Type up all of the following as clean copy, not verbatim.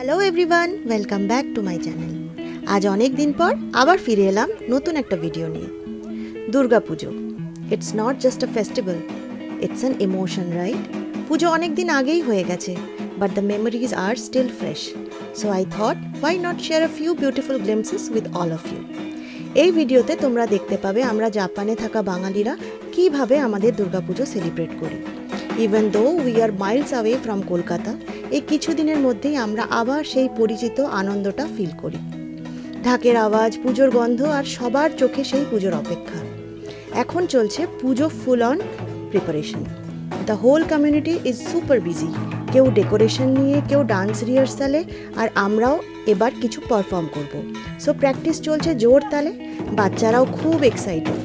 Hello everyone, welcome back to my channel. আজ অনেক দিন পর আবার ফিরে এলাম নতুন একটা ভিডিও নিয়ে। Durga Puja, it's not just a festival, it's an emotion, right? Puja অনেক দিন আগেই হয়ে গেছে, but the memories are still fresh. So I thought, why not share a few beautiful glimpses with all of you. এই ভিডিওতে তোমরা দেখতে পাবে আমরা জাপানে থাকা বাঙালিরা কীভাবে আমাদের দুর্গাপুজো সেলিব্রেট করি। Even though we are Miles away from Kolkata, এই কিছুদিনের মধ্যেই আমরা আবার সেই পরিচিত আনন্দটা ফিল করি। ঢাকের আওয়াজ, পুজোর গন্ধ আর সবার চোখে সেই পুজোর অপেক্ষা। এখন চলছে Puja full on preparation. The whole community is super busy. কেউ ডেকোরেশন নিয়ে, কেউ ডান্স রিহার্সালে, আর আমরাও এবার কিছু পারফর্ম করব। সো প্র্যাকটিস চলছে জোর তালে। বাচ্চারাও খুব এক্সাইটেড,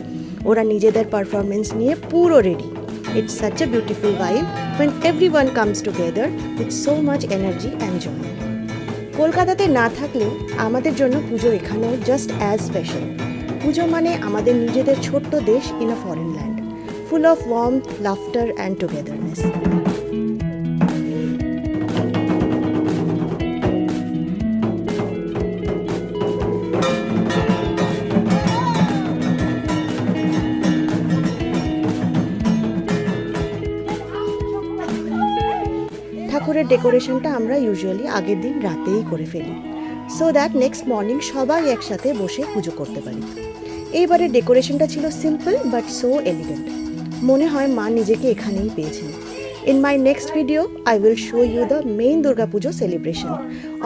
ওরা নিজেদের পারফরমেন্স নিয়ে পুরো ready. It's such a beautiful vibe when everyone comes together with so much energy and joy. কলকাতাতে না থাকলেও আমাদের জন্য পুজো এখানেও জাস্ট অ্যাজ স্পেশাল। পুজো মানে আমাদের নিজেদের ছোট্ট দেশ in a foreign land, full of warmth, laughter and togetherness. ঠাকুরের ডেকোরেশনটা আমরা ইউজুয়ালি আগের দিন রাতেই করে ফেলি, সো দ্যাট নেক্সট মর্নিং সবাই একসাথে বসে পুজো করতে পারি। এইবারের ডেকোরেশনটা ছিল সিম্পল বাট সো এলিগেন্ট। মনে হয় মা নিজেকে এখানেই পেয়েছেন। In my next video I will show you the main Durga Puja celebration,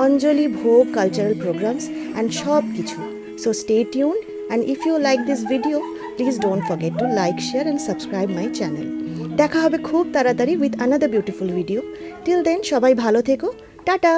anjali, bhog, cultural programs and সব কিছু। So stay tuned, and if you like this video, please don't forget to like, share and subscribe my channel. দেখা হবে খুব তাড়াতাড়ি with another beautiful video. Till then সবাই ভালো থেকো, tata.